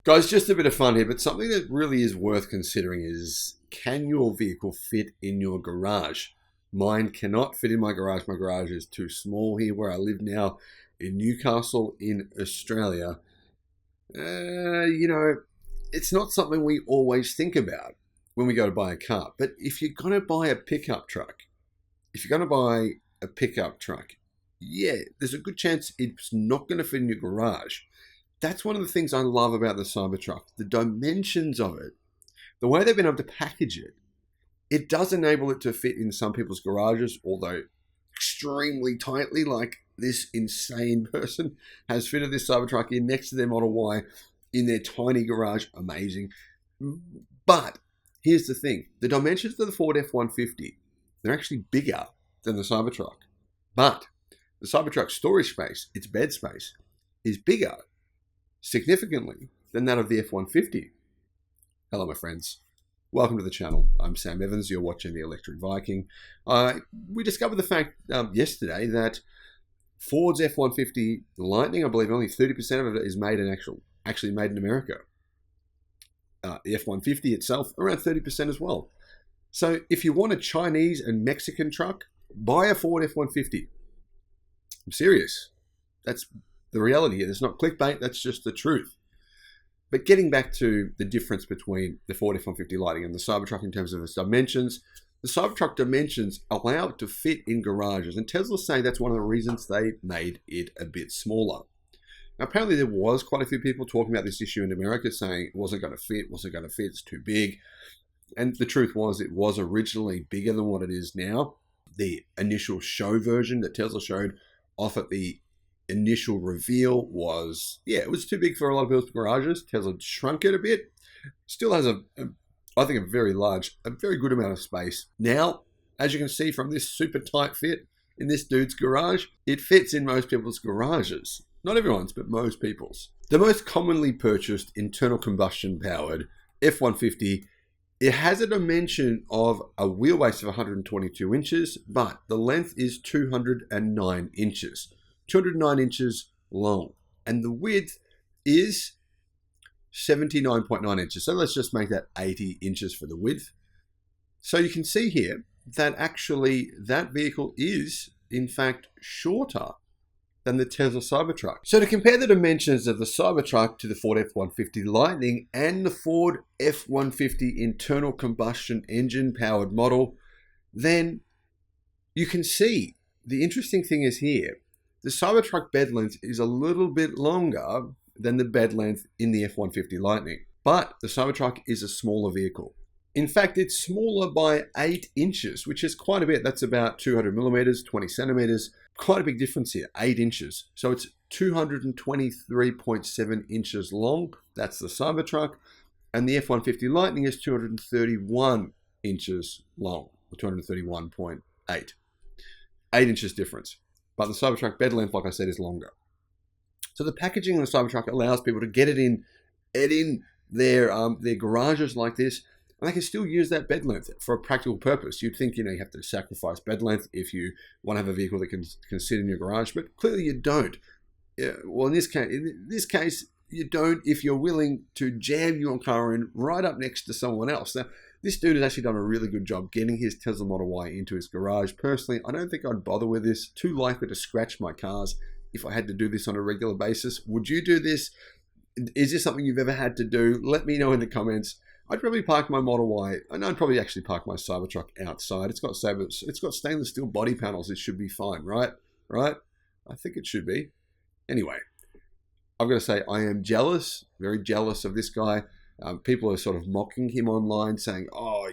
Guys, just a bit of fun here, but something that really is worth considering is, can your vehicle fit in your garage? Mine cannot fit in my garage. My garage is too small here where I live now in Newcastle in Australia. It's not something we always think about when we go to buy a car. But if you're going to buy a pickup truck, yeah, there's a good chance it's not going to fit in your garage. That's one of the things I love about the Cybertruck. The dimensions of it, the way they've been able to package it, it does enable it to fit in some people's garages, although extremely tightly, like this insane person has fitted this Cybertruck in next to their Model Y in their tiny garage. Amazing. But here's the thing. The dimensions of the Ford F-150, they're actually bigger than the Cybertruck. But the Cybertruck storage space, its bed space, is bigger significantly than that of the F-150. Hello, my friends. Welcome to the channel. I'm Sam Evans. You're watching the Electric Viking. We discovered the fact yesterday that Ford's F-150 Lightning, I believe only 30% of it is made in actually made in America. The F-150 itself, around 30% as well. So if you want a Chinese and Mexican truck, buy a Ford F-150. I'm serious. That's the reality here. It's not clickbait, that's just the truth. But getting back to the difference between the Ford F-150 Lightning and the Cybertruck in terms of its dimensions, the Cybertruck dimensions allow it to fit in garages, and Tesla's saying that's one of the reasons they made it a bit smaller. Now, apparently there was quite a few people talking about this issue in America, saying it wasn't going to fit, it's too big. And the truth was, it was originally bigger than what it is now. The initial show version that Tesla showed off at the initial reveal was, it was too big for a lot of people's garages. Tesla shrunk it a bit. Still has I think a very good amount of space. Now, as you can see from this super tight fit in this dude's garage, it fits in most people's garages. Not everyone's, but most people's. The most commonly purchased internal combustion powered F-150, it has a dimension of a wheelbase of 122 inches, but the length is 209 inches. 209 inches long, and the width is 79.9 inches. So let's just make that 80 inches for the width. So you can see here that actually that vehicle is in fact shorter than the Tesla Cybertruck. So to compare the dimensions of the Cybertruck to the Ford F-150 Lightning and the Ford F-150 internal combustion engine powered model, then you can see the interesting thing is here, the Cybertruck bed length is a little bit longer than the bed length in the F-150 Lightning, but the Cybertruck is a smaller vehicle. In fact, it's smaller by 8 inches, which is quite a bit. That's about 200 millimeters, 20 centimeters. Quite a big difference here, 8 inches. So it's 223.7 inches long. That's the Cybertruck. And the F-150 Lightning is 231 inches long, or 231.8. 8 inches difference. But the Cybertruck bed length, like I said, is longer. So the packaging of the Cybertruck allows people to get it in their garages like this, and they can still use that bed length for a practical purpose. You'd think, you have to sacrifice bed length if you want to have a vehicle that can sit in your garage, but clearly you don't. Well, in this case, you don't if you're willing to jam your car in right up next to someone else. Now, this dude has actually done a really good job getting his Tesla Model Y into his garage. Personally, I don't think I'd bother with this. Too likely to scratch my cars if I had to do this on a regular basis. Would you do this? Is this something you've ever had to do? Let me know in the comments. I'd probably park my Model Y, and I'd probably actually park my Cybertruck outside. It's got stainless steel body panels. It should be fine, right? Right? I think it should be. Anyway, I've got to say I am jealous, very jealous of this guy. People are sort of mocking him online, saying, "Oh,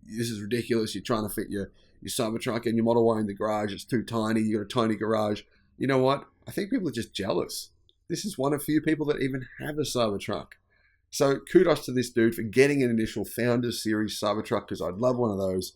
this is ridiculous. You're trying to fit your Cybertruck and your Model Y in the garage. It's too tiny. You got a tiny garage." You know what? I think people are just jealous. This is one of few people that even have a Cybertruck. So kudos to this dude for getting an initial Founders Series Cybertruck, because I'd love one of those.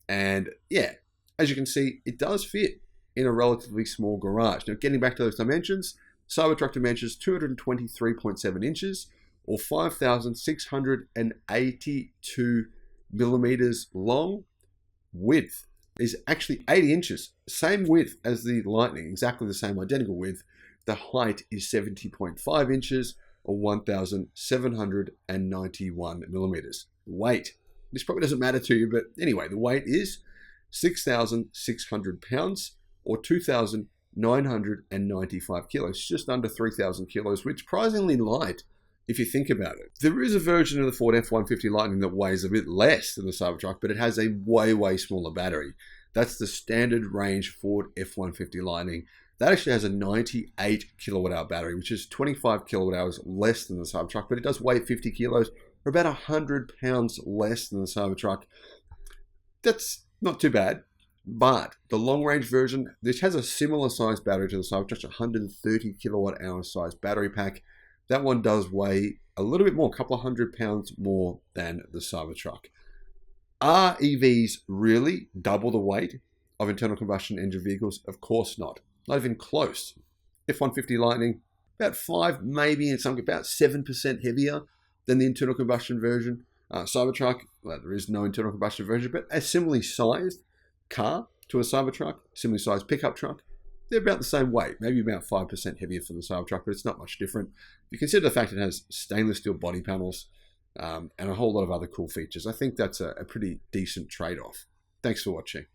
And yeah, as you can see, it does fit in a relatively small garage. Now, getting back to those dimensions, Cybertruck dimensions 223.7 inches, or 5,682 millimeters long. Width is actually 80 inches, same width as the Lightning, exactly the same identical width. The height is 70.5 inches, or 1,791 millimeters. Weight. This probably doesn't matter to you, but anyway, the weight is 6,600 pounds or 2,995 kilos, just under 3,000 kilos, which is surprisingly light if you think about it. There is a version of the Ford F-150 Lightning that weighs a bit less than the Cybertruck, but it has a way smaller battery. That's the standard range Ford F-150 Lightning. That actually has a 98 kilowatt hour battery, which is 25 kilowatt hours less than the Cybertruck, but it does weigh 50 kilos, or about 100 pounds less than the Cybertruck. That's not too bad. But the long range version, this has a similar size battery to the Cybertruck, 130 kilowatt hour size battery pack. That one does weigh a little bit more, a couple of 100 pounds more than the Cybertruck. Are EVs really double the weight of internal combustion engine vehicles? Of course not. Not even close. F-150 Lightning, about 5, maybe in some, about 7% heavier than the internal combustion version. Cybertruck, well, there is no internal combustion version, but a similarly sized car to a Cybertruck, similarly sized pickup truck, they're about the same weight, maybe about 5% heavier for the Cybertruck, but it's not much different. If you consider the fact it has stainless steel body panels and a whole lot of other cool features, I think that's a pretty decent trade-off. Thanks for watching.